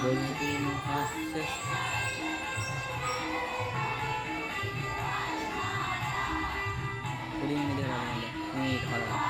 Golden Horses. Kuling dia orang ni kalau.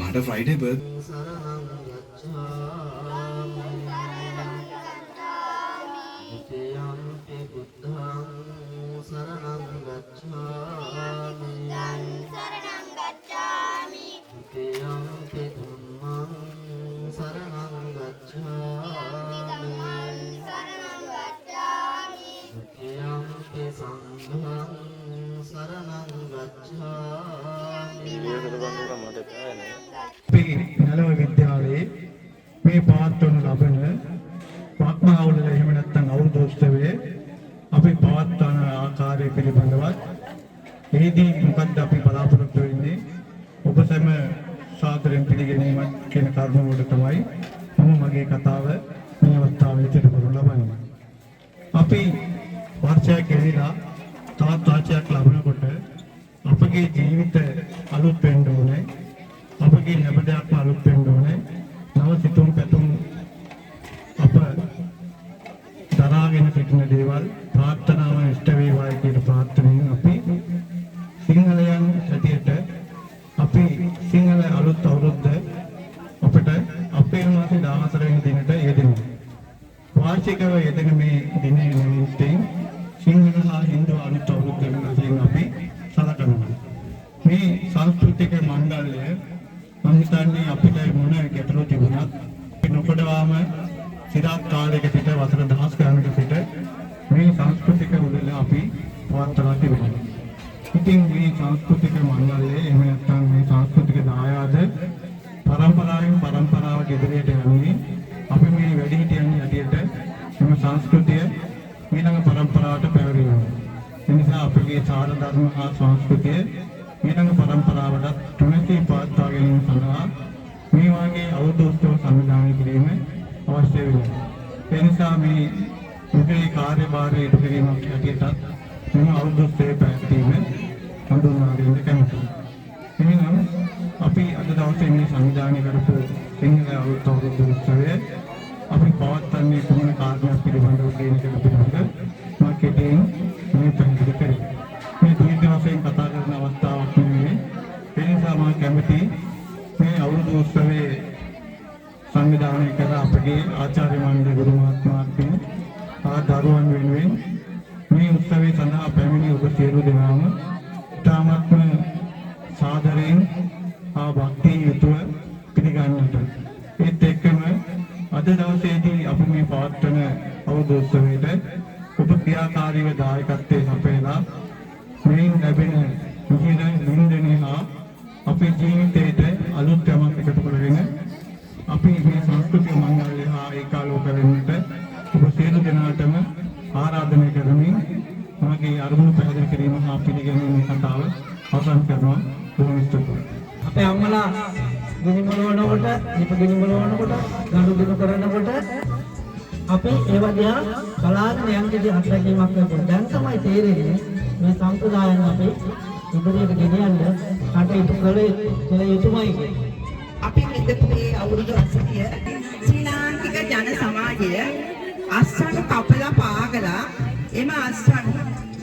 මට Friday birth නලව විද්‍යාලයේ මේ පවත්වන ලබන වක්මාවුල එහෙම නැත්නම් අවුරුදු උත්සවයේ අපි පවත්වන ආකාරය පිළිබඳවත් එහිදී මොකක්ද අපි බලාපොරොත්තු වෙන්නේ ඔබ සැම සාදරයෙන් පිළිගැනීමක් කියන කරුණ වලට තමයි මම මගේ කතාව මේ අවස්ථාවේ ඉදිරිපත් කරන්න ලබන්නේ. අපි වර්ෂයක් ගෙවිලා තවත් වාචයක් ලබනකොට අපගේ ජීවිත අලුත් වෙන්න ඕනේ. අපගේ හැමදේක්ම අලුත් වෙන්න ඕනේ. නව සිතුම් පැතුම් අප දරාගෙන සිටින දේවල් ප්‍රාර්ථනාව ඉෂ්ට වේවායි කියන ප්‍රාර්ථනාවෙන් අපි සිංහලයන් හැටියට අපි සිංහල අලුත් අවුරුද්ද අපිට අප්‍රේල් මාසේ 14 වෙනි දිනට යෙදෙනවා. වාර්ෂිකව යෙදෙන මේ දිනයේ නිමිත්තෙන් සිංහල හා හින්දු අලුත් අවුරුද්ද වෙනසින් අපි සලකනවා. මේ සංස්කෘතික මණ්ඩලය මම හිතන්නේ අපිට මොන ගැටලු තිබුණත් නොකඩවාම සිරාත් කාලයක සිට වසර දහස් ගණනක සිට මේ සංස්කෘතික උළෙල අපි පවත්වලා තිබෙනවා. ඉතින් මේ සංස්කෘතික මණ්ඩලය එහෙම නැත්නම් මේ සංස්කෘතික දායාද පරම්පරාවෙන් පරම්පරාවට ඉදිරියට යන්නේ අපි මේ වැඩිහිටියන් යටියට මේ සංස්කෘතිය ඊළඟ පරම්පරාවට පැවරීම. ඒ නිසා අපගේ සාර ධර්ම හා සංස්කෘතිය ඊළඟ පරම්පරාවට තුනී පවත්වා ගැනීම සඳහා මේ වාගේ අවුරුදු උත්සව සංවිධානය කිරීම අවශ්‍ය වෙනවා. ඒ නිසා මේ උදේ කාර්යභාරය ඉටු කිරීමක් හැටියට මෙම අවුරුදු උත්සවය පැවැත්වීම හඳුන්වා දෙන්න කැමැතියි. එහෙනම් අපි අද දවසේ මේ සංවිධානය කරපු සිංහල අවුරුදු උත්සවය අපි පවත්වන්නේ කුමන කාර්යයක් පිළිබඳව කියන එක පිළිබඳව මම කෙටියෙන් මේ පැහැදිලි කරේ. මේ දීර්ඝ වශයෙන් කතා කරන අවස්ථාවක් නෙවෙයි. ඒ නිසා මම කැමැතියි මේ අවුරුදු උත්සවයේ සංවිධානය කර අපගේ ආචාර්ය මණ්ඩල ගුරු මහත්මයාත් ආ දරුවන් වෙනුවෙන් මේ උත්සවය සඳහා පැමිණි ඔබ සියලු දෙනාම ඉතාමත්ම සාදරයෙන් ආ භක්තියෙන් යුතුව පිළිගන්නට. ඒත් එක්කම අද දවසේදී අපි මේ පවත්වන අවුරුදු උත්සවයට ඔබ ක්‍රියාකාරීව දායකත්වයේ සපයලා මේන් ලැබෙන විහිද නින්දනේ හා අපේ ජීවිතයට අලුත් යමක් එකතු කරගෙන අපි මේ සංස්කෘතික මංගල්‍ය හා ඒකාලෝක වෙන්නට ඔබ සියලු දෙනාටම ආරාධනය කරමින් මගේ අරමුණු පැහැදිලි කිරීම හා පිළිගැනීමේ කතාව අවසන් කරනවා. බොහොම ස්තුතියි. අපේ අම්මලා ගිනිමල වනකොට, දීප ගිනිමල වනකොට, ගඳු දින කරනකොට අපි ඒ වගේ බලාගෙන යන දෙයක් අත්දැකීමක් ලැබුණා. දැන් තමයි තේරෙන්නේ මේ සම්ප්‍රදායන් අපි ඉදිරියට ගෙනියන්න කටයුතු කළ යුතුමයි කියන්නේ. අපි මෙතන මේ අවුරුදු 80 ශ්‍රී ලාංකික ජන සමාජය අස්වැන්න කපලා පාගලා එම අස්වැන්න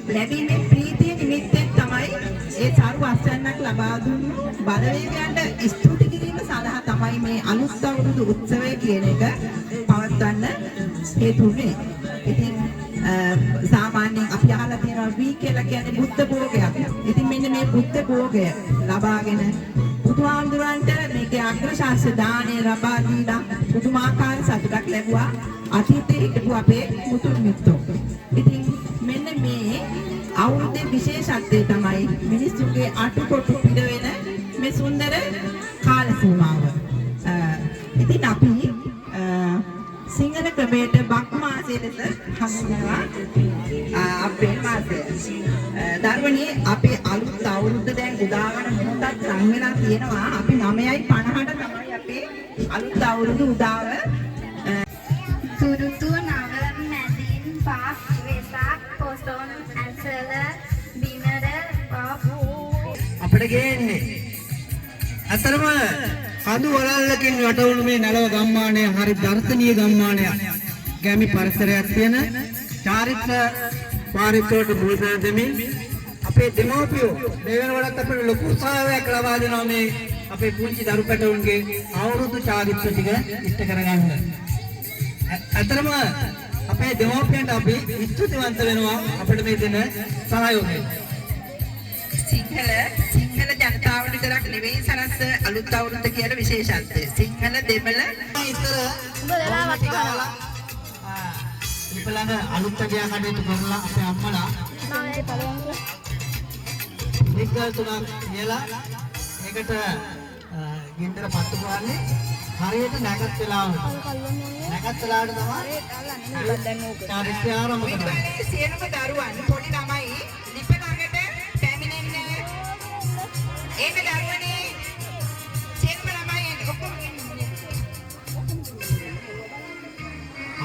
ලැබීමේ ප්‍රීතිය නිමිත්තෙන් තමයි ඒ සාරු අස්වැන්නක් ලබා දුන්නු බලවේගයන්ට ස්තුති කිරීම සඳහා තමයි මේ අලුත් අවුරුදු උත්සවය කියන එක පවත්වන්න හේතු වෙන්නේ. ඉතින් සාමාන්‍යයෙන් අපි අහලා තියෙනවා වී කියලා කියන්නේ බුද්ධ භෝගයක්. ඉතින් මෙන්න මේ බුද්ධ භෝගය ලබාගෙන බුදුහාමුදුරන්ට මේකේ අග්‍ර ශාස්ත්‍ර දාණය ලබා දීලා පුදුමාකාර සතුටක් ලැබුවා අතීතයේ හිටපු අපේ මුතුන් මිත්තෝ. ඉතින් මෙන්න මේ අවුරුද්දේ විශේෂත්වය තමයි මිනිස්සුන්ගේ අටකොටු පිට වෙන මේ සුන්දර කාල සීමාව. ඉතින් අපි සිංහල ක්‍රමයට බක් මාසයේ ලෙස හඳුන්වනවා අප්‍රේල් මාසය. දරුවනේ අපේ අලුත් අවුරුද්ද දැන් උදා වන මොහොතක් ලං වෙලා තියෙනවා. අපි 9:50ට තමයි අපේ අලුත් අවුරුදු උදාව. තුරුතු නව මැදින් පස් වෙසක් පොසොන් ඇසල බිනර පහු අපිට ගේන්නේ අතරම කඳු වලල්ලකින් වටවුණු මේ නලව ගම්මානය හරි දර්ශනීය ගම්මානයක්. ගැමි පරිසරයක් තියෙන චාරිත්‍ර පාරිසරයට මුල් තැන දෙමින් අපේ දෙමෝපියෝ මේ වෙනකොටත් අපිට ලොකු උත්සාහයක් ලබා දෙනවා මේ අපේ පුංචි දරු පැටවුන්ගේ අවුරුදු චාරිත්‍ර ටික ඉෂ්ට කරගන්න. අතරම අපේ දෙමෝපියන්ට අපි ස්තුතිවන්ත වෙනවා අපිට මේ දෙන සහයෝගයෙන්. සිංහල ජනතාව විතරක් නෙවෙයි සනස්ස අලුත් අවුරුද්ද කියන විශේෂත්වය. සිංහල දෙමළ ඉතල ඉපලන අලුත් ගියා කඩේට කරලා අපේ අම්මලා නිකල් තුනක් කියලා ඒකට ගින්දර පත්තු කරන්නේ හරියට නැගත් වෙලාවට. නැගත් වෙලාවට තමයි චාරිත්‍රය ආරම්භ කරන්නේ. සියලුම දරුවන් පොඩි ළමයි ලිප ළඟට පැමිණෙන්නේ. ඒක දරුවනේ සියලුම ළමයි ඔක්කොම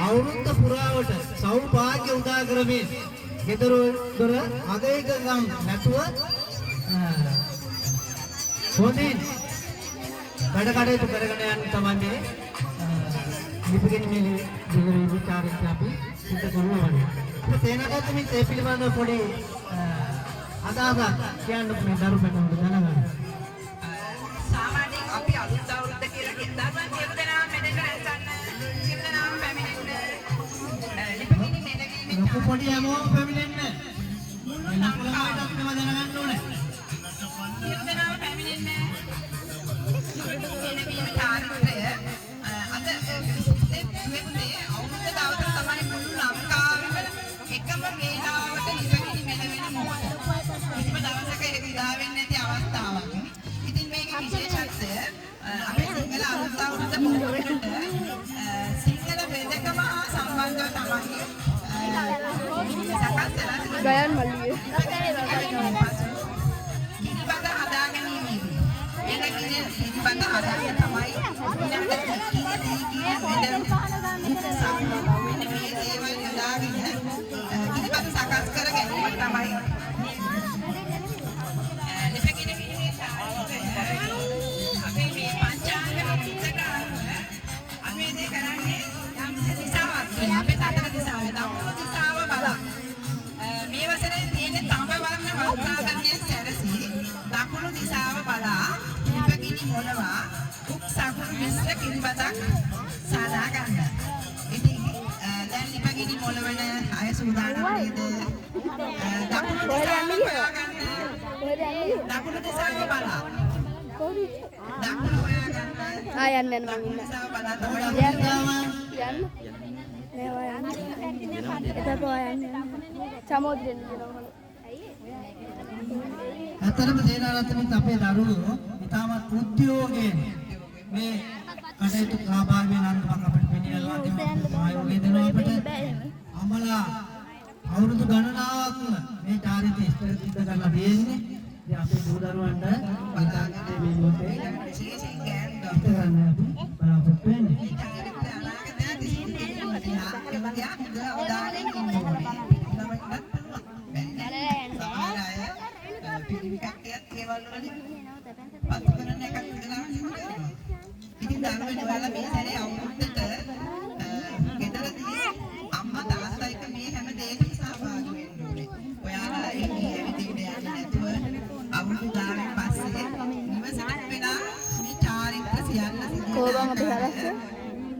අවුරුද්ද පුරාවට සෞභාග්‍ය උදා කරමින් ගෙදර දොර අගයක ගම් නැතුව හොඳින් වැඩ කටයුතු කරගෙන යන්න තමයි ලිපිගෙන මේ විචාරයක් අපි සිදු කරනවා. ඒ තේනකට මේ පිළිබඳව පොඩි අදහසක් කියන්න මේ දරු පැටවුන්ට දැනගන්න. සාමාන්‍යයෙන් අපි අලුත් අවුරුද්ද කියලා කියන දරුවන් සියලු දෙනාම මෙතන රැස්වන්න. සියලු දෙනාම පැමිණෙන්න. ලොකු පොඩි හැමෝම පැමිණෙන්න. ලොකු ළමයිටත් මේවා දැනගන්න ඕනේ. සියලුම පැමිණෙන්නේ එළවීම චාරිත්‍රය අද මෙන්නේ අවුරුද්ද දවසට තමයි මුළු ලංකාවෙම එකම වේලාවට නිවැරදි මෙලවෙන මොහොත. කිසිම දවසක ඒක උදා වෙන්නේ නැති අවස්ථාවක්. ඉතින් මේකේ විශේෂත්වය අපේ සිංහල අලුත් අවුරුද්ද පොහොරකට සිංහල වෙදකම හා සම්බන්ධව තමයි සකස් වෙලා ගයන් මල්ලිය. පිළිබඳ හදාගැනීමේදී එළකින පිළිබඳ හදාගෙන තමයි මේ දේවල් යොදාගෙන පිළිබඳ සකස් කර ගැනීම තමයි ලිපකින අපේ මේ පංචාංග විචිතක අපි මේ කරන්නේ යම් දිශාවක් අපේ සතර දිශාවේ දකුණු දිශාව බලා මේ වසරේ තියෙන තඹ වර්ණ වස්ත්‍රාභරණයේ සැරසි දකුණු දිශාව බලා ලිපකිනි මොනවා කුක් සකුණු මිශ්‍ර කිරිබතක් සාදා ගන්න. ඉතින් දැන් ලිපකිනි මොළවන අය සූදානම් නේද? දකුණු දිශාව බලා ගන්න. දකුණු දිශාව බලා. දකුණු හොයා ගන්න. යන්න මම ඉන්න. දිශාව බලා තමයි යන්න. මේවා යන්න. එතකොට යන්න. සමුද්‍රෙන් යනවා. ඇත්තටම දේනාරත්නත් අපේ දරුවෝ ඉතාමත් උද්‍යෝගයෙන් මේ කටයුතු සහභාගී වෙන අන්දමක් අපිට පෙන්නනවා. සහයෝගය දෙනවා අපිට. අමලා අවුරුදු ගණනාවක්ම මේ චාරිත්‍රය ඉෂ්ට කරලා තියෙන්නේ. ඉතින් අපේ දූ දරුවන්ට බලාගෙන මේ මොහොතේ විශේෂයෙන් ගෑනු ඉෂ්ට කරන්න අපි බලාපොරොත්තු වෙන්නේ.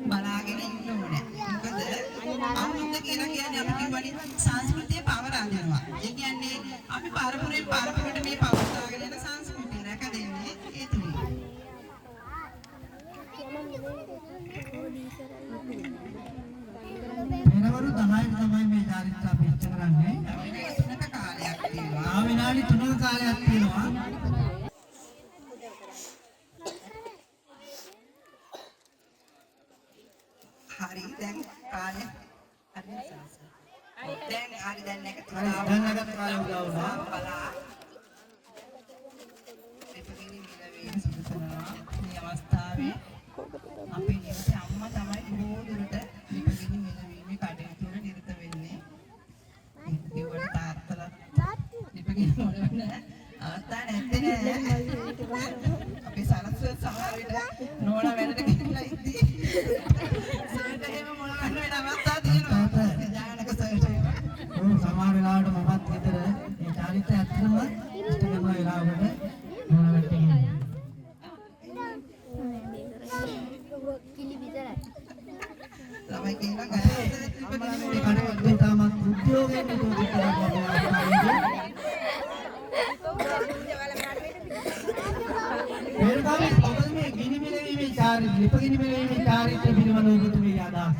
බලාගෙන ඉන්න ඕනේ. මොකද අමුද්ද කියලා කියන්නේ අපි කිව්වනේ සංස්කෘතිය පවරා දෙනවා. ඒ කියන්නේ අපි පරපුරෙන් පරපුරට මේ පවත්වාගෙන යන සංස්කෘතිය රැක දෙන්නේ ඒ තුලින්. වෙනවරු 10ට තමයි මේ චාරිත්‍රය අපි ඉෂ්ට කරන්නේ. තුනක කාලයක් තියෙනවා. විනාඩි 3ක කාලයක් තියෙනවා. හරි දැන් කාලේ දැන් හරි දැන් එක දැන් නැගත් කාලය උදා වුණා. මේ අවස්ථාවේ අපේ නිවසේ අම්මා තමයි බොහෝ දුරට ලිපගිනි මෙලවීමේ කටයුතු වල නිරත වෙන්නේ. ඒවට තාත්තලා ලිපගිනි මොළවන අවස්ථා නැත්තේ නෑ. අපි සරස්වත සමහර විට නෝනා වැඩට ගිහිල්ලා ඉද්දී සර්ට එහෙම මොළවන්න වෙන අවස්ථා තියෙනවා. ජානක සර්ට සමහර වෙලාවට මමත් ගෙදර මේ චාරිත්‍රය ඇත්තම ඉෂ්ට කරන වෙලාවකට නෝනා වැඩට ගිහින්. කිලි විතරයි. ළමයි කියනවා ගහේ ලිපගිනි මේ කටයුතු තාමත් උද්‍යෝගයෙන් නිරත කරනවා. මොකද මේ ගිනි මෙලවීමේ චාරිත්‍රය ලිපගිනි මෙලවීමේ චාරිත්‍රය පිළිබඳව ඔබතුමී අදහස්.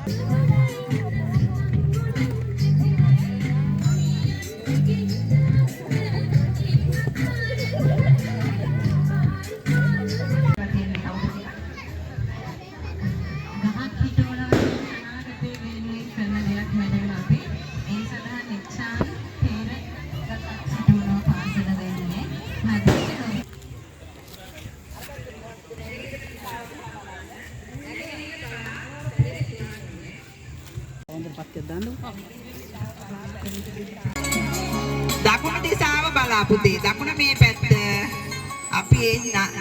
දකුණු දිශාව බලා පුතේ. දකුණ මේ පැත්ත අපි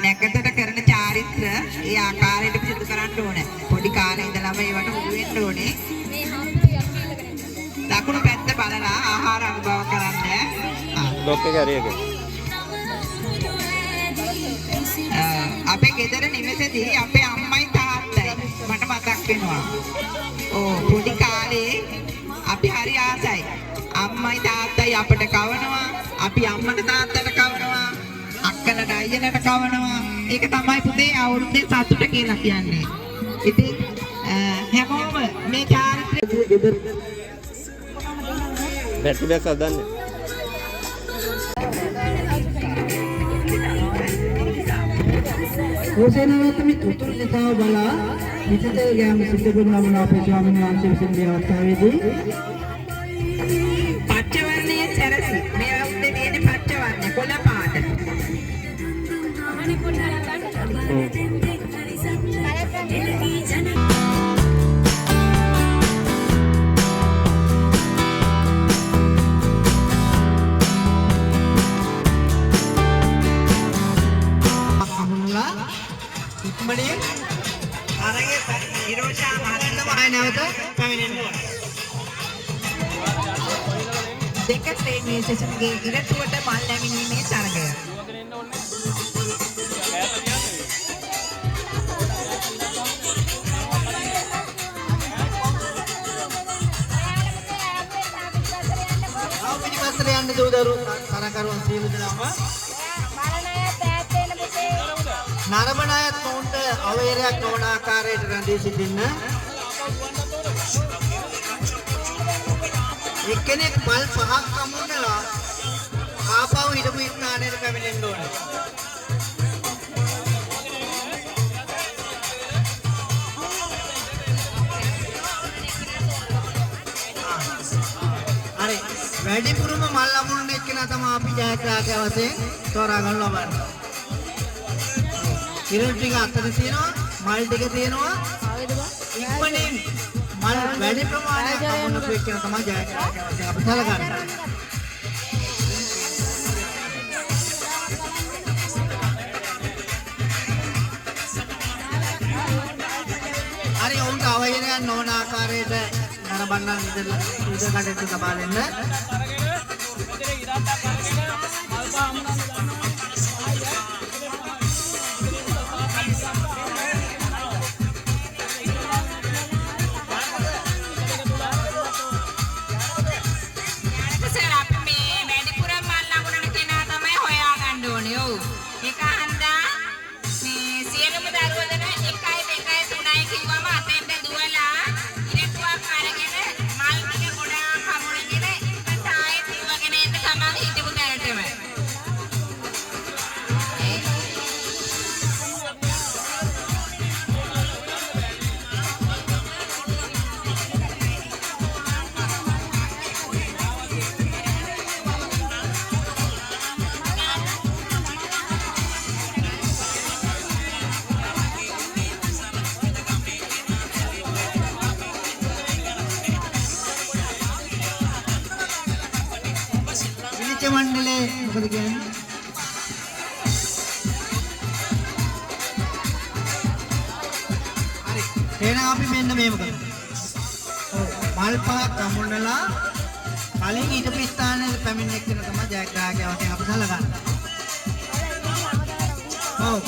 නැකතට කරන චාරිත්‍ර ඒ ආකාරයට සිදු කරන්න ඕනේ. පොඩි කාලේ ඉඳලම ඒවට හුරු වෙන්න ඕනේ. දකුණු පැත්ත බලලා ආහාර අනුභව කරන්න. ලොක් එක හරි එක. අපේ ගෙදර නිවසේදී අපේ අම්මයි තාත්තයි මට මතක් වෙනවා. පොඩි කාලේ අපි හරි ආසයි. අපිට කවනවා. අපි අම්මට තාත්තට කවනවා. අක්කලට අයියලට කවනවා. ඒක තමයි පුතේ අවුරුද්දේ සතුට කියලා කියන්නේ. ඉතින් හැමෝම මේ චාරිත්‍රය බැටරි බැස් හදන්නේ. ඕසේනාවත්මි උතුරු දිශාව බලා විසිත ගෑම සිද්ධ කරන ලබන අපේ ස්වාමීන් වහන්සේ විසින් මේ අවස්ථාවේදී පච්චවර්ණයේ සැරසි මේ අවුරුද්දේ තියෙන පච්චවර්ණ කොළ පාට. ඉක්මනින් අරගේ හිරෝෂා මහත්මයා නැවත පැමිණෙන්න ඕන. දෙක ශ්‍රේණියේ සෙසුන්ගේ ඉරටුවට මල් නැමිනීමේ තරගය. පිටිපස්සට යන්න දූදරු තරකරුවන් සියලු දෙනාම නරඹන අයත් මොවුන්ට අවේරයක් නොවන ආකාරයට රැඳී සිටින්න. එක්කෙනෙක් මල් 5ක් අමුණලා ආපහු හිටපු ස්ථානයට පැමිණෙන්න ඕනේ. හරි. වැඩිපුරම මල් අමුණන එක්කෙනා තමයි අපි ජයග්‍රාහකයා වශයෙන් තෝරා ගන්න ලබන්නේ. ඉරන් ටික අතර තියෙනවා, මල් ටික තියෙනවා. ඉක්මනින් මල් වැඩි ප්‍රමාණයක් අමුණපු එක්කෙනා තමයි ජයග්‍රාහකයා වශයෙන් අපි සැලකන්නේ. හරි ඔවුන්ට අවහිරයක් නොවන ආකාරයට නරඹන්න විතර කටයුතු ලබා දෙන්න. මණ්ඩලේ මොකද කියන්නේ? හරි. එහෙනම් අපි මෙන්න මේව කරමු. මල් පහක් අමුණලා කලින් ඊටපු ස්ථානයේ පැමිණ එක්කන තමයි ජයග්‍රාහකයා වශයෙන් අපි සැලකන්නේ. ඔව්.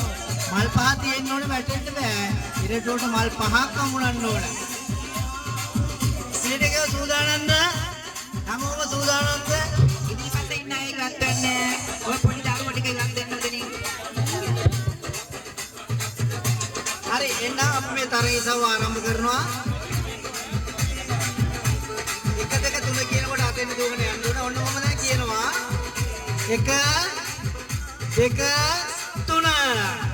මල් පහ තියෙන්න ඕනේ වැටෙන්න බෑ. ඉරටුවට මල් පහක් අමුණන්න ඕනේ. ඊටකේ සූදානම්ද? හැමෝම සූදානම්ද? ඔය පොඩි දරුවෝ ටික ඉලක්ක දෙන්නද නේ? හරි එන්න අපි මේ තරගය සව ආරම්භ කරනවා. 1 2 3 කියනකොට අතෙන් දුවගෙන යන්න ඕන. ඔන්න මම දැන් කියනවා 1 2 3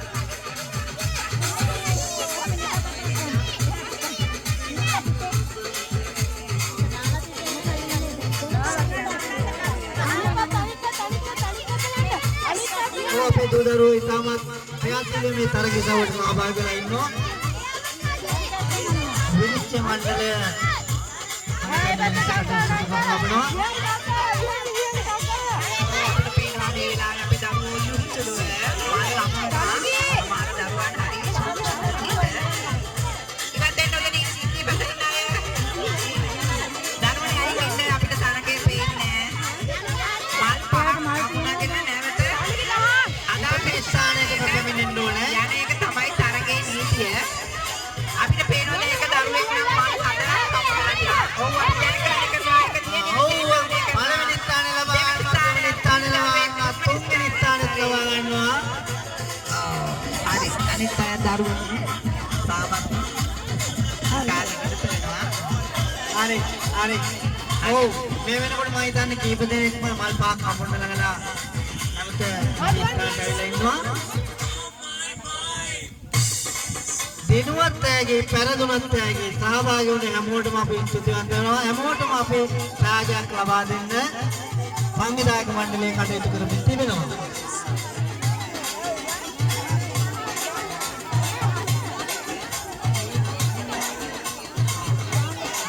අපේ දූදරුවෝ ඉතාමත් ප්‍රයත්නයෙන් මේ තරගය සවට සහභාගී වෙලා ඉන්නවා. විනිශ්චය මණ්ඩලය පළවෙනි ස්ථානය ලබා දරුවනේ සාපත් කාලෙකට වෙනවා. හරි. ඔව් මේ වෙනකොට මම හිතන්නේ කීප දෙනෙක්ම මල් පාක් හම්බුන්න ළඟලා අමුත ඇවිල්ලා ඉන්නවා. දිනුවත් ඇගේ පෙරදුනත් ඇගේ සහභාගී වුණ හැමෝටම අපි ස්තුතිවන්ත වෙනවා. හැමෝටම අපි රාජ්‍යයක් ලබා දෙන්න සංවිධායක මණ්ඩලයේ කටයුතු කරමින් තිබෙනවා.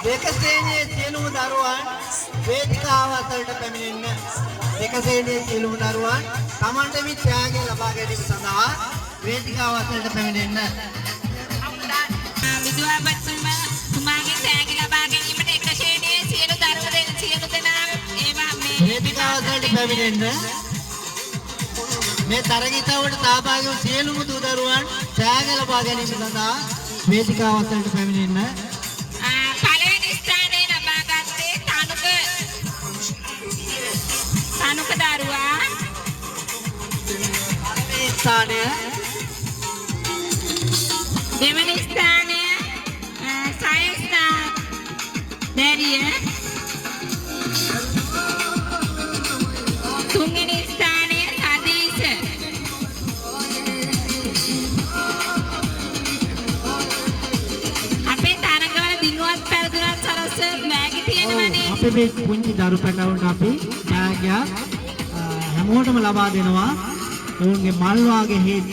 දෙක ශ්‍රේණියේ සියලුම දරුවන් වේදිකාව අතරට පැමිණෙන්න. දෙක ශ්‍රේණියේ සියලුම දරුවන් තමන්ට මේ ත්‍යාගය ලබා ගැනීම සඳහා වේදිකාව අතරට පැමිණෙන්න. විදුහල්පතිතුමාගේ ත්‍යාගය ලබා ගැනීමට එක ශ්‍රේණියේ සියලු දෙනා ඒවා මේ වේදිකාව අතරට පැමිණෙන්න. මේ තරගිතවට සහභාගී වූ සියලුම දූ දරුවන් ත්‍යාගය ලබා ගැනීම සඳහා වේදිකාව අතරට පැමිණෙන්න. පළවෙනි ස්ථානය ලබා ගත්තේ තනුක දරුවා. මේ ස්ථානය දෙවැනි ස්ථානය සයස්නා දැරිය. තුන්වෙනි ස්ථානය සදීශ. අපේ තරඟවල දිනුවත් පෙරදුනත් සරස මෑගි තියෙනවනේ. අපේ මේ පුංචි දරු පැටවුන්ට අපි ත්‍යාගයක් හැමෝටම ලබා දෙනවා. ඔවුන්ගේ මල් වාගේ හේත්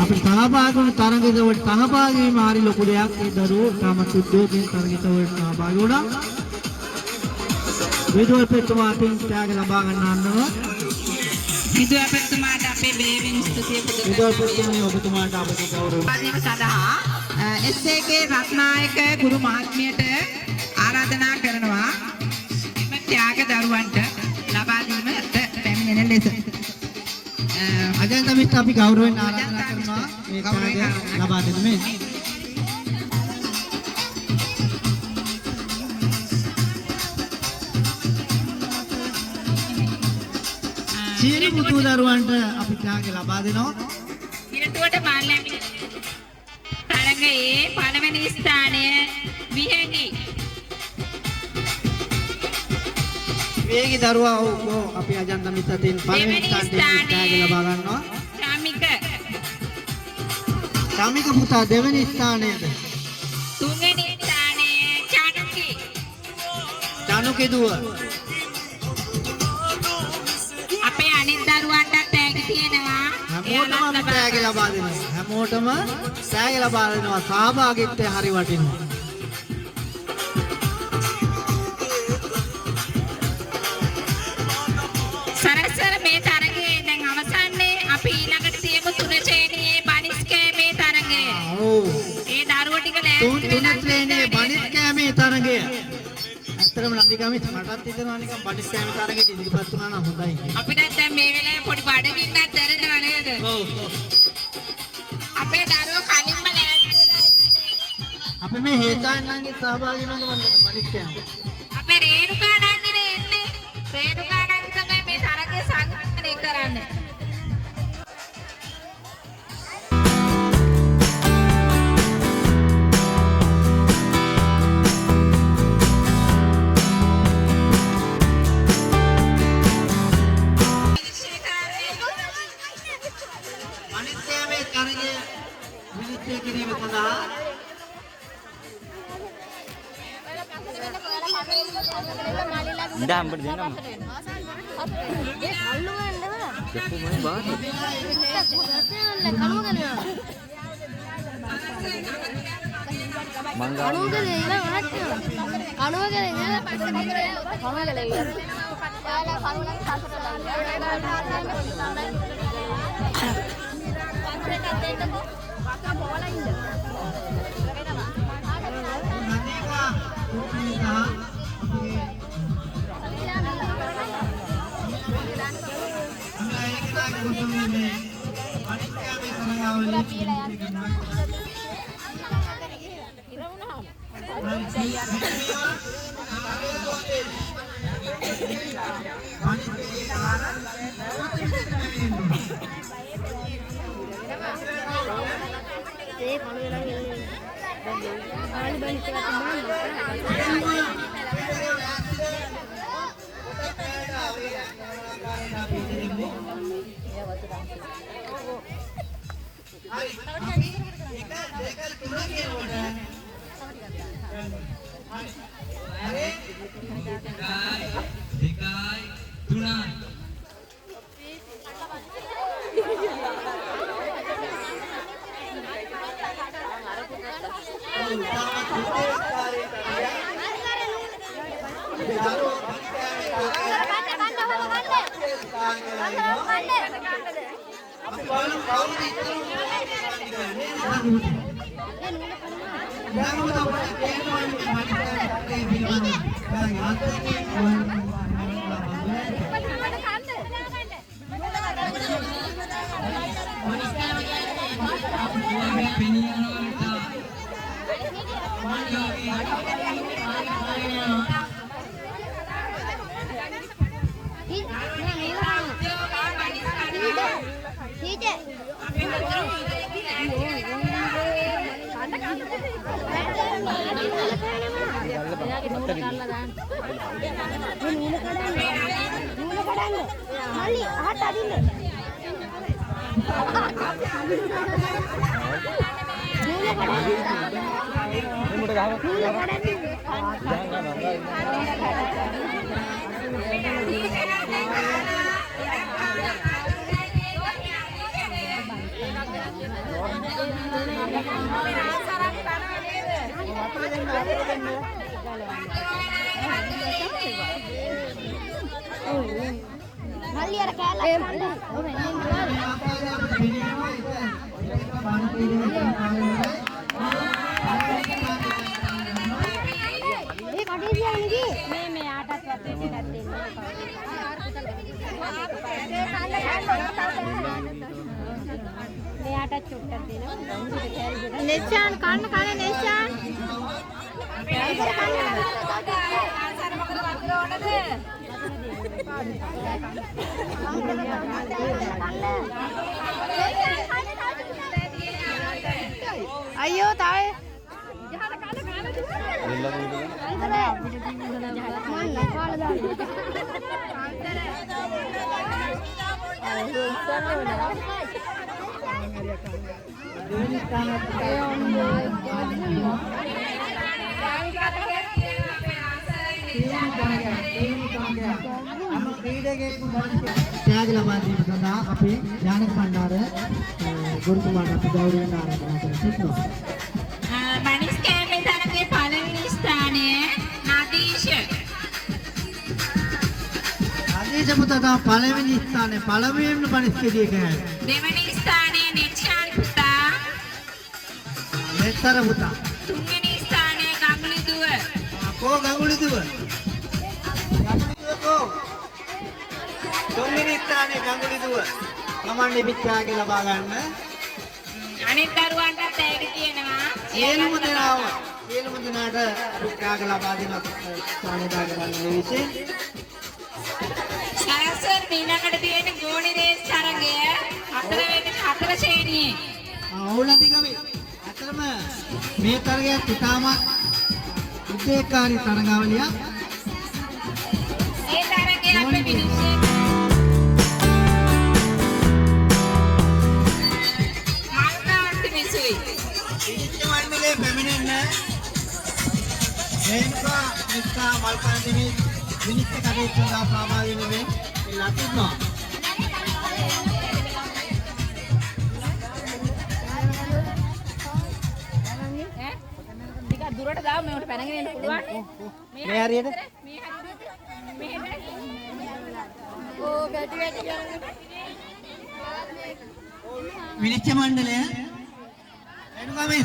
අපි සහභාගී වුණ තරගයට සහභාගී වීම හරි ලොකු දෙයක්. ඒ දරුවෝ තාමත් උද්‍යෝගයෙන් තරගයට සහභාගී වුණා. විදුහල්පතිතුමාගෙන් ත්‍යාග ලබා ගන්නවා. විදුහල්පතිතුමාට අපේ බේවින් ස්තුතිය පුද කරනවා. විදුහල්පතිතුමනි ඔබතුමාට අපගේ ගෞරවය. ආදීම සඳහා SK රත්නායක ගුරු මහත්මියට ආරාධනා කරනවා එම ත්‍යාග දරුවන්ට ලබා දීමට පැමිණෙන ලෙස. අජන්ත මිස්ටර් අපි ගෞරවයෙන් ආරාධනා කරනවා මේ ත්‍යාගය ලබා දෙන්න මේ. සියලු පුතු දරුවන්ට අපි ත්‍යාගය ලබා දෙනවා. ඉරටුවට මාල්ලැමි තරඟයේ පළවෙනි ස්ථානය විහෙණි. වේගී දරුවා අපි අජන්ත මිස්ටර්ගෙන් පළවෙනි ස්ථානයට ත්‍යාගය ලබා ගන්නවා. ශාමික පුතා දෙවෙනි ස්ථානයේද. තුන්වෙනි ස්ථානයේ චනුකි දුව. අපේ අනිත් දරුවන්ට තෑගි තියෙනවා. හැමෝටම අපි ත්‍යාගය ලබා දෙනවා. හැමෝටම ත්‍යාගය ලබා දෙනවා. සහභාගීත්වය හරි වටිනවා. සරසර මේ තරගයේ දැන් අවසන්නේ අපි ඊළඟට තියමු තුන ශ්‍රේණියේ බනිස් කෑමේ තරගය. ඔව්. ඒ දරුවෝ ටික ලෑස්ති තුන ශ්‍රේණියේ බනිස් කෑමේ තරගය. ඇත්තටම නන්දිගමත් මටත් හිතෙනවා නිකන් බනිස් කෑමේ තරගෙට ඉදිරිපත් වුණා නම් හොඳයි කියලා. අපිට දැන් මේ වෙලාවේ පොඩි බඩගින්නක් දැනෙනවා නේද? ඔව්. අපේ දරුවෝ කලින්ම ලෑස්ති වෙලා ඉන්නේ. අපි මේ හේතාන්නන්ගේ සහභාගී වෙනවද බනිස් කෑමේ? අපේ රේණුකා නංගිනේ එන්නේ. රේණුකා නංගි තමයි මේ තරගය සංවිධානය කරන්නේ. බනිස් කෑමේ තරගය විනිශ්චය කිරීම සඳහා Dah hampir dia nama. Jepun main banget. Mangga. Neshan, kan Neshan. Ayo, tahu. ත්‍යාග ලබා දීම සඳහා අපේ ඥානක භණ්ඩාර ගුරුතුමාට අපි ගෞරවයෙන් ආරාධනා කරන සිටිනවා. මනිස් කෑමේ තරගේ පළවෙනි ස්ථානය නදීෂ. ආදේශ පුතා පළවෙනි ස්ථානයේ පළවෙනිම පරිස් කෙඩිය කෑයි. දෙවැනි ස්ථානයේ නිච්ඡාන් පුතා. මෙතර පුතා. තුන්වෙනි ස්ථානයේ ගඟුලි දුව. කෝ ගඟුලි දුව. තුන්වෙනි ස්ථානයේ ගඟුලි දුව. තමන්ගේ පිටාග ලබා ගන්න. අනිත් දරුවන්ටත් ඒක තියෙනවා. සියලුම දෙනාට පිටාග ලබා දෙන ස්ථානය දාගන්න විශේෂ. සරසර් ඊළඟට තියෙන ගෝණි රේස් තරගය 4 ශ්‍රේණියේ. අවුලදිගමේ. අතරම මේ තරගයත් ඉතාමත් උද්වේගකාරී තරගාවලියක්. ඒ තරගය අපේ මිනිස්සු මල්කාන්තිමේ පැමිණෙන්න හේන්කා මිස්සා මල්කාන්තිමේ විනිශ්චය කටයුතු සඳහා සහභාගී වෙමින් ඉල්ලා සිටිනවා. ටිකක් දුරට දාව මේකට පැනගෙන එන්න පුළුවන්. මේ හරියට Oh, berarti විනිශ්චය මණ්ඩලය එනුගමේ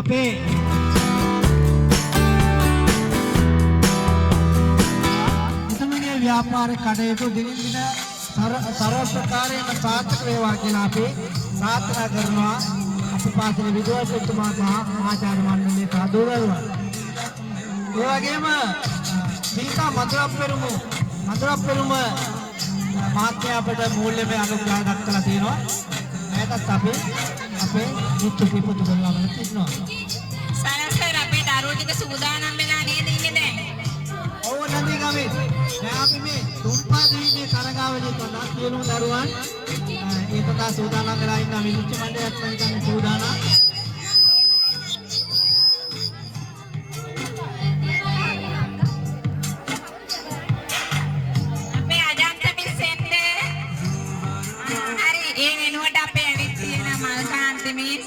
අපේ එතුමියගේ ව්‍යාපාර කටයුතු දිනින් දින සර්ව ප්‍රකාරයෙන්ම සාර්ථක වේවා කියලා අපි ප්‍රාර්ථනා කරනවා. අපි පාසලේ විද්‍යාඥතුමා සහ ආචාර්ය මණ්ඩලයේ සාදරව. ඒ වගේම සීතා මధుරප්පෙරුම මහත්මයා අපට මූල්‍යමය අනුග්‍රහ දක්වලා තියෙනවා. නැකත් අපි අපේ නිත්‍ය පුතු කරලා ඉන්නවා. සරසර අපේ දරුවෝ ටික සූදානම් වෙලා නේද ඉන්නේ දැන්? ඔව් නන්දි ගමේ. දැන් අපි මේ තුම්පා දිනේ තරගාවලිය කරන සියලුම දරුවන් ඒකක සූදානම් වෙලා ඉන්න විනිශ්චය මණ්ඩලයත් වෙනකන් සූදානම්. අපේ අජන්ත මිස්සෙන්ද හරි ඒ වෙනුවට අපේ ඇවිත් තියෙන මල්කාන්ති මිස්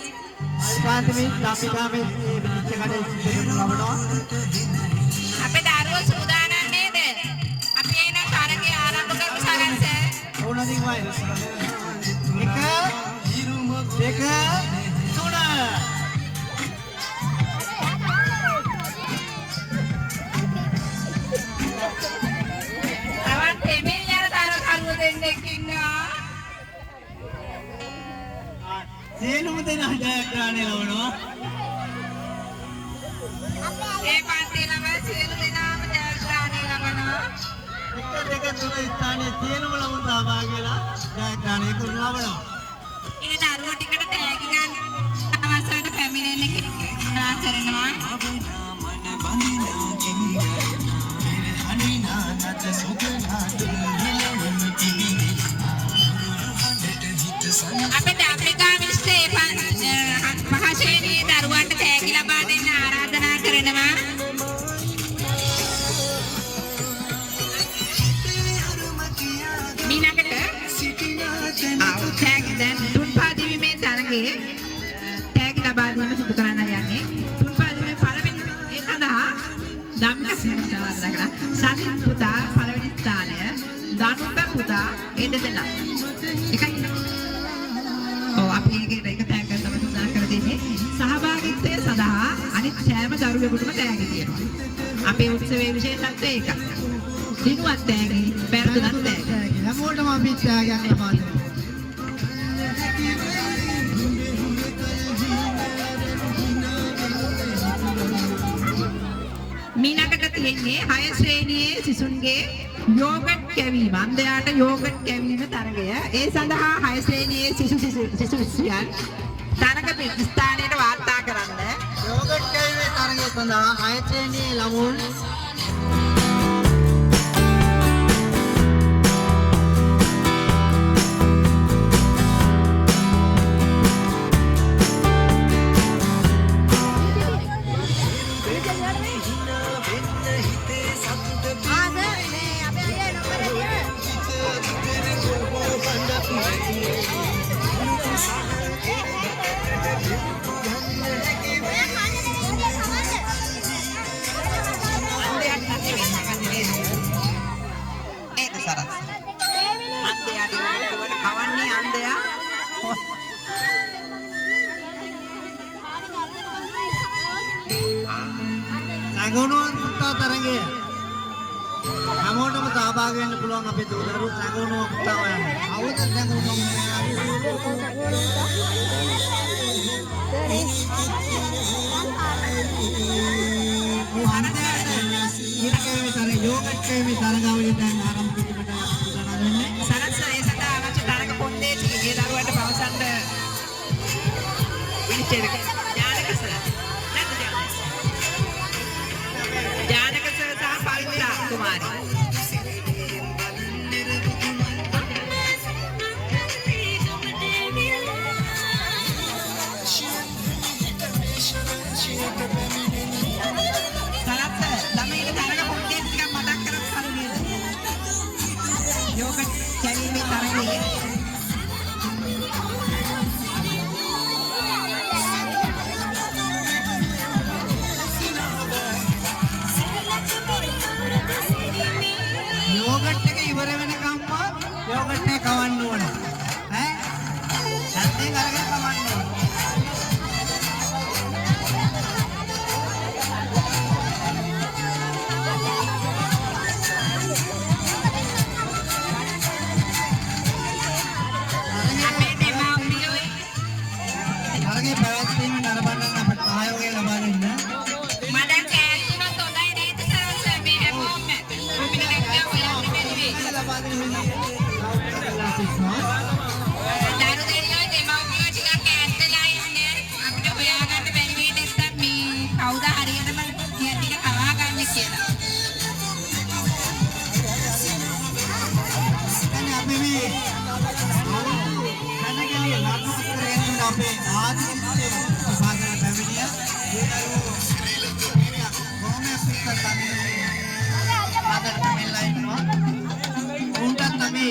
අල්පාන්තමේ ලාපිකාමේ විනිශ්චය කටයුතු ලබනවා. අපේ දරුවෝ සූදානම් නේද? අපි එන තරගය ආරම්භ කරමු සරන්ස. ඔව් නන්දි ගමේ. 1 2 3 තවත් දෙමින් යන තරකරුවෝ දෙන්නෙක් ඉන්නවා. සියලුම දෙනා ජයග්‍රහණය ලබනවා. ඒ පන්ති ළමයි සියලු දෙනාම ජයග්‍රහණය ලබනවා. 1 2 3 ස්ථානයේ සියලුම ළමුන් සහභාගී වෙලා ජයග්‍රහණය කරනු ලබනවා. ඉතින් දරුවෝ ටිකට තෑගි ගන්න අවසරට පැමිණෙන්න කියලා කරනවා. අපේ අප්‍රිකා මිස්සේ පහසෙනියේ දරුවන්ට තෑගි ලබා දෙන්න ආරාධනා කරනවා. ඊළඟට තෑගි දැන් තුන්පා දිවීමේ තරගයේ තෑගි ලබා දීම සිදු කරන්න යන්නේ. තුන්පා දිවීමේ පළවෙනි ඒ සඳහා ධම්මික සේනාසනලා සාදිත් පුතා පළවෙනි ස්ථානය, ධනුක පුතා ඒ දෙදෙනා. එකයි. ඔව් අපි ඒක තෑගි තමයි සඳහන් කර දෙන්නේ. සහභාගීත්වය සඳහා අනිත් සෑම දරුවෙකුටම තෑගි තියෙනවා. අපේ උත්සවයේ විශේෂත්වය ඒකයි. දිනුවත් තෑගි, පෙරදුනත් තෑගි. හැමෝටම අපි ත්‍යාගයක් ලබා දෙනවා. මීනකට තියෙන්නේ 6 ශ්‍රේණියේ සිසුන්ගේ යෝගට් කැවීම. අන්ධයාට යෝගට් කැවීම තරගය. ඒ සඳහා 6 ශ්‍රේණියේ සිසුන් තරග ස්ථානයට වාර්තා කරන්න. යෝගට් කැවීමේ තරගය සඳහා 6 ශ්‍රේණියේ ළමුන් සංගුණුවන් පුතා තරගය හැමෝටම සහභාගී වෙන්න පුළුවන්. අපේ දරුවෝ සංගුණුවන් පුතා වයන්නේ අවුරුද්ද සංගුණුවන් යෝගට් කැවීමේ තරගාවලිය දැන් ආරම්භ කිරීමට සූදානම් වෙන්නේ. සරස් ඒ සඳහා අවශ්‍ය තරග පොත්තේ ටිකේ දරුවන්ට පවසන්න විනිශ්චය ඥානක සර්. ඥානක සර් සහ පවිත්‍රා කුමාරී. සරත් ළමයින්ට තරග පොත්තේ ටිකක් මතක් කරලා අපේ ආදිත්‍ය විභාගන පැමිණිය. ඒ දරුවෝ කොහොමද පිටත තන්නේ ආදර පැමිණලා ඉන්නවා. උන්ටත් අපි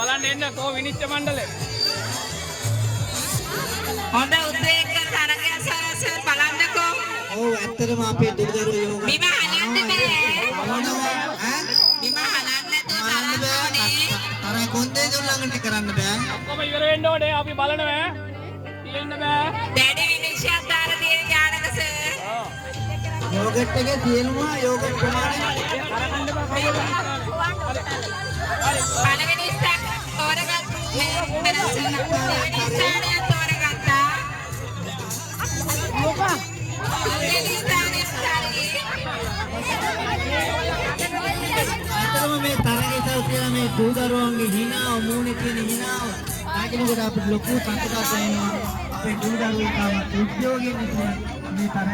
බලන්න එන්න කෝ විනිශ්චය මණ්ඩලය. හොඳ උද්වේග තරගයක් සරස බලන්නකෝ. ඔව් ඇත්තටම අපේ දුරුදරුවෝ යෝග බිම හලන්න බෑ. බිම හලන්න නැතුව අර කොන්දේ දුර ළඟට කරන්න බෑ. ඔක්කොම ඉවර වෙන්න ඕනේ. අපි බලනවා. තියෙන්න බෑ. දැඩි විනිශ්චයක් දාන තියෙන ඥානක සර්. යෝගට් එකේ තියෙනවා යෝගට් ප්‍රමාණය පළවෙනි ස්ථානය තෝරගත්තා. දෙවෙනි ස්ථානයේ අතරම මේ තරගේ තව මේ දුරුදරුවන්ගේ හිනාව මූණේ තියෙන හිනාව ආකිනකොට අපිට ලොකු සතුටක් දැනෙනවා. අපේ දුරුදරුවෝ තාම උද්‍යෝගයෙන් මේ තරග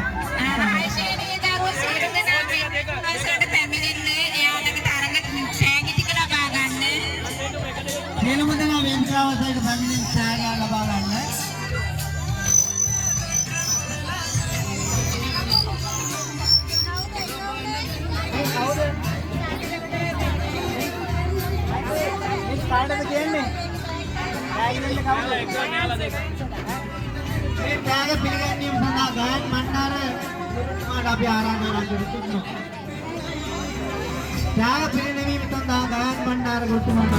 ආශේනීය දරුවෝ සියලු දෙනා මේ අවසරට පැමිණෙන්නේ එයාලගේ තරඟ සෑගි ටික ලබා ගන්න. සියලුම දෙනා වෙන්චාවසයට පැමිණෙන සෑගය ලබා ගන්න. කාටද කියන්නේ? ඩයගනල් කවුද? මේ ත්‍යාග පිළිගැනීම සඳහා ගායන මණ්ඩාර මාට අපි ආරාධනා කරනවා. ත්‍යාග පිළිගැනීම සඳහා ගායන මණ්ඩාර ගොතුමාට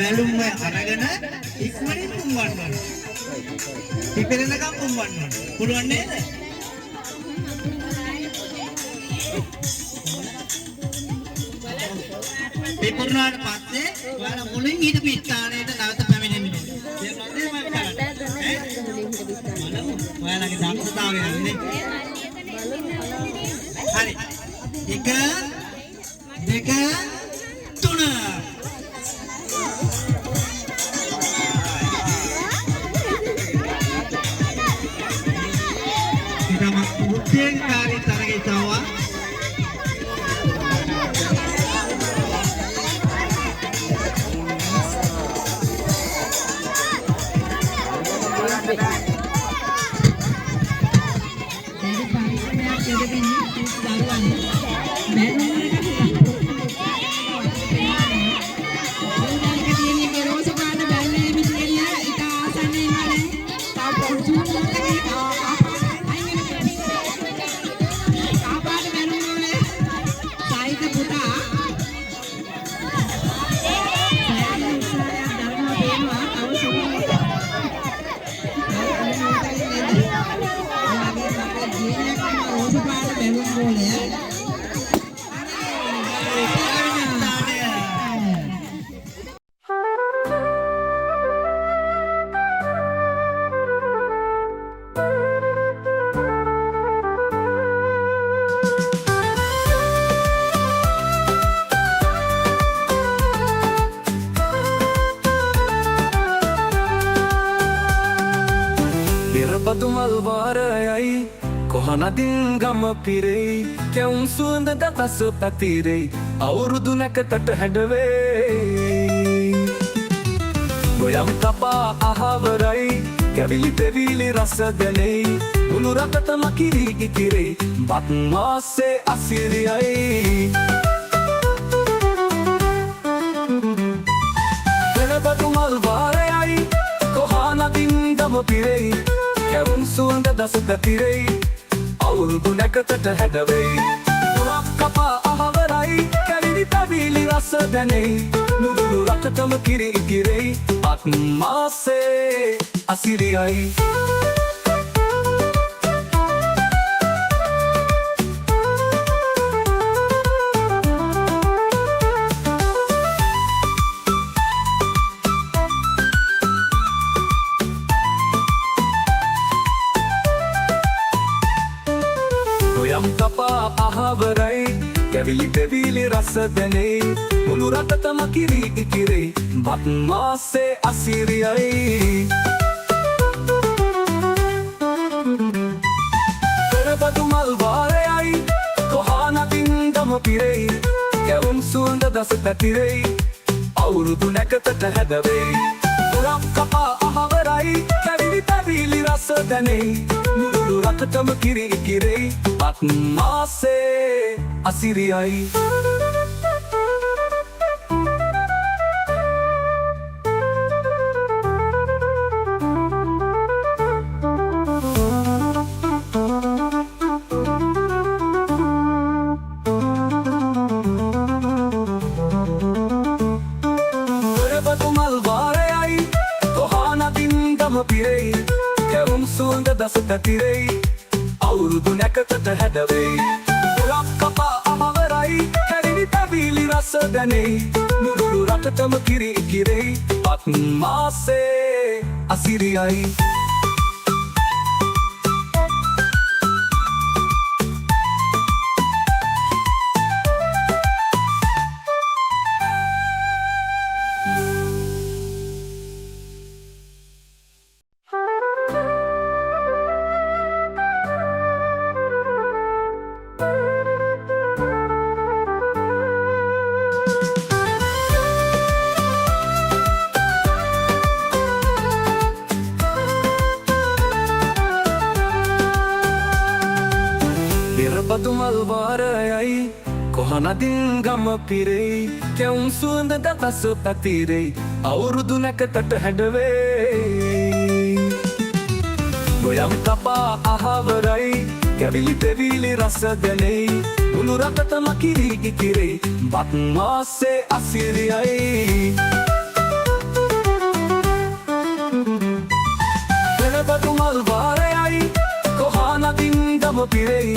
බැලුම් අරගෙන ඉක්මනින් පුම්බන්න ඕනේ. පිපෙරෙනකම් පුම්බන්න ඕනේ. පුළුවන් නේද? පිපුරුනාට පස්සේ ඔයාලා මුලින් හිටපු ස්ථානයට නැවත පැමිණෙන්න ඕනේ. ඒ මොකද මම කරන්නේ? ඔයාලගේ දක්ෂතාවය යන්නේ. හරි. 1 2 3 Kita ujian kali tarik Jawa. පදුමල් වාරයයි කොහනදින් ගම පිරෙයි කැවුම් සුවඳ දතස පැතිරෙයි අවුරුදු නැකතට හැඩවෙයි ගොයම් කපා අහවරයි කැවිලි තෙවිලි රස දැනෙයි උළු රටටම කිරි ඉතිරෙයි බත් මාසේ අසිරියයි පදුමල් වාරයයි කොහනදින් ගම පිරෙයි කැවුම් සුවඳ දස පැතිරෙයි අවුරුදු නැකතට හැඩවෙයි ගොයම් කපා අහවරයි කැවිලි තෙවිලි රස දැනෙයි නුදුරු රටටම කිරි ඉතිරෙයි බත් මාසේ අසිරියයි ගොයම් කපා අහවරයි කැවිලි තෙවිලි රස දැනෙයි මුළු රටටම කිරි ඉතිරෙයි බත් මාසේ අසිරියයි පෙරපදුමල් වාරයයි කොහනදින් ගම පිරෙයි කැවුම් සුවඳ දස පැතිරෙයි අවුරුදු නැකතට හැඩවෙයි ගොයම් කපා අහවරයි කැවිලි තෙවිලි රස දැනෙයි මුළු රටටම කිරි ඉතිරෙයි බත් මාසේ අසිරියයි පෙරපදුමල් වාරයයි කොහනදින් ගම පිරෙයි කැවුම් සුවඳ දස පැතිරෙයි අවුරුදු නැකතට හැඩවෙයි ගොයම් කපා අහවරයි කැවිලි තෙවිලි රස දැනෙයි මුළු රටටම කිරි ඉතිරෙයි බත් මාසේ අසිරියයි පදුමල් වාරයයි කොහනදින් ගම පිරෙයි කැවුම් සුවඳ දතස පැතිරෙයි අවුරුදු නැකතට හැඩවෙයි ගොයම් කපා අහවරයි කැවිලි තෙවිලි රස දැනෙයි උළු රටටම කිරි ඉතිරෙයි බත් මාසේ අසිරියයි දම පිරෙයි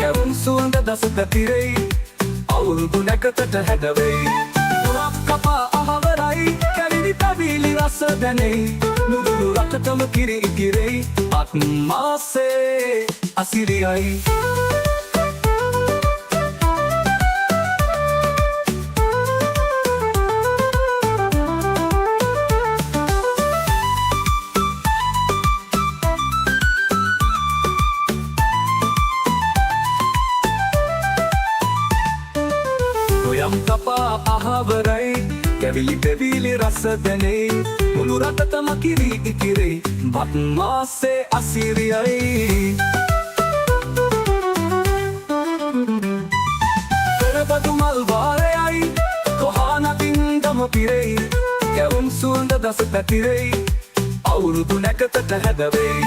කැවුම් සුවඳ දස පැතිරෙයි අවුරුදු නැකතට හැදවෙයි දුරක් කපා අහවරයි කැවිලි පැවිලි රස දැනෙයි නුදුරු රටටම කිරි ඉකිරෙයි අත් මාසේ අසිරියයි යම් කපා අහවරයි කැවිලි පෙවිලි රස දැනෙයි මුළු රටටම කිරි ඉකිරෙයි බත් මාසේ අසිරියයි පෙරබදු මල් වාරයයි කොහානකින් දම පිරෙයි කැවුම් සුවඳ දස පැතිරෙයි අවුරුදු නැකතට හැදවෙයි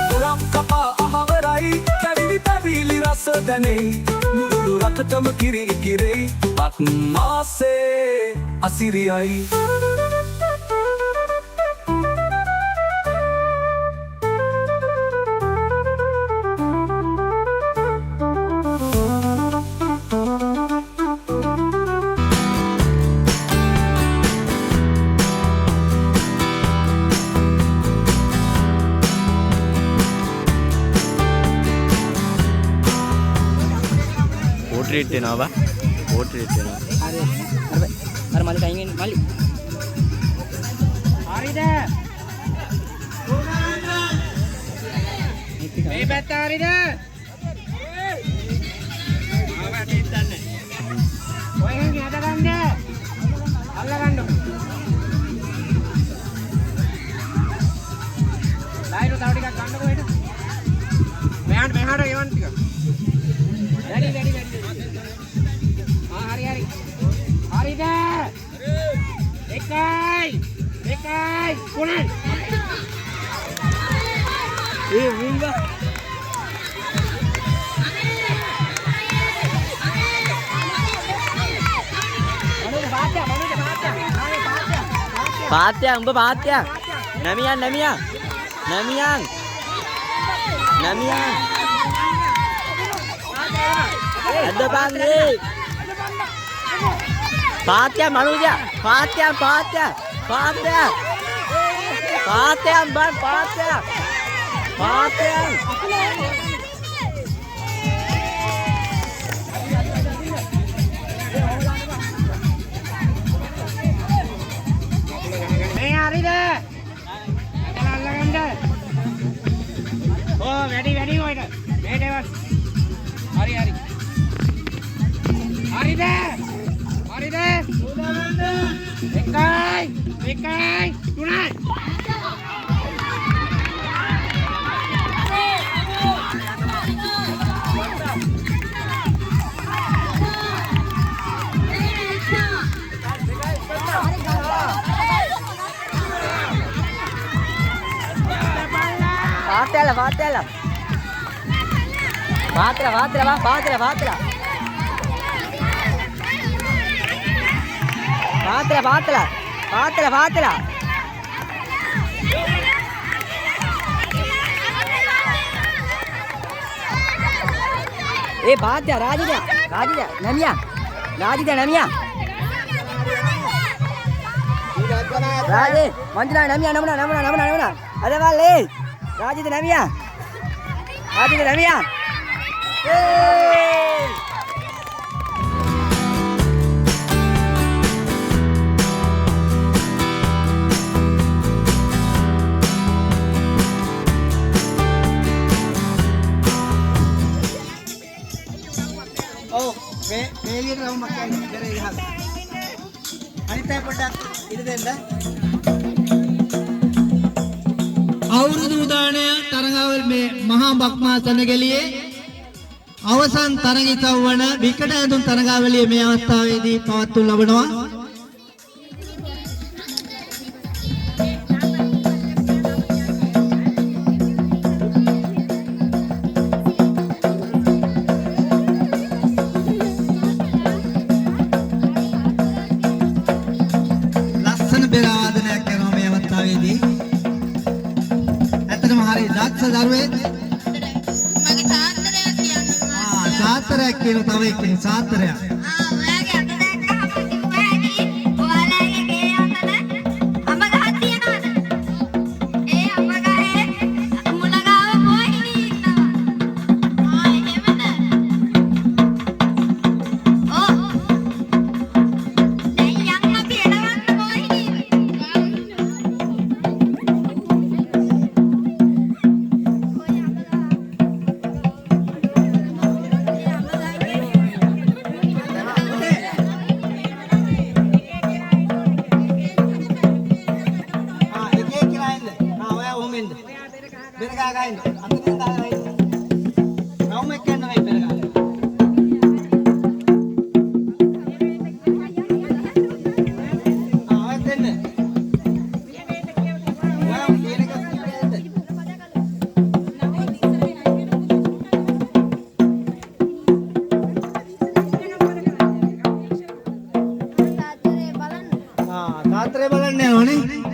දුරක් කපා අහවරයි කැවිලි පැවිලි රස දැනෙයි මුළු රටටම කිරි ඉකිරෙයි බත් මාසේ අසිරියයි पोर्ट्रेट देना बा पोर्ट्रेट देना अरे मालिक आएंगे मालिक හරිද මේ පැත්ත හරිද ඔයගෙන් හදගන්න අල්ලගන්න ලයිරු තව ටිකක් ගන්නකො හෙට මෙහාට එවන්න ටික වැඩි හරි හරිද එකයි තුනයි विंगा Paatya, umba paatya. Namiyan. Ada bangli. Paatya manusia. Paatya. Bang, paatya. හරිද? අල්ලගන්න. ඕ වැඩි ඔයක. මේකවත්. හරි. හරිද? එකයි තුනයි. Paatya. Paatya. Eh, Paatya, Rajida, Namiya. Raji, Manjula, Namiya, Namuna. Ada balik. Rajida, Namiya. Hey! Oh, මේලියට රවුම් මක්කයි ඉතරේ ගහලා. අනිත් අය පොඩ්ඩක් ඉර දෙන්න. අවුරුදු උදානය තරඟාවල මේ මහා බක්මා සනගලියේ අවසන් තරඟිතව වන විකට ඇඳුම් තරඟාවලියේ මේ අවස්ථාවේදී පවත්වනු ලබනවා. දරුවෙක් මගේ තාත්තට සාතරයක් කියන තව එක්කෙනෙක් සාතරයක්. ඔයාගේ අත දැක්කම කිව්වා ඇති. ඔයාලගේ ගේ අතන අඹ ගහක් තියනවද? ඒ අඹ ගහේ මුල ගාව මොහිනී ඉන්නවා. එහෙමද? ඔව්. දැන් යන්න අපි එනවන්න මොහිනීව. තාත්තරේ බලන්න ඕනේ.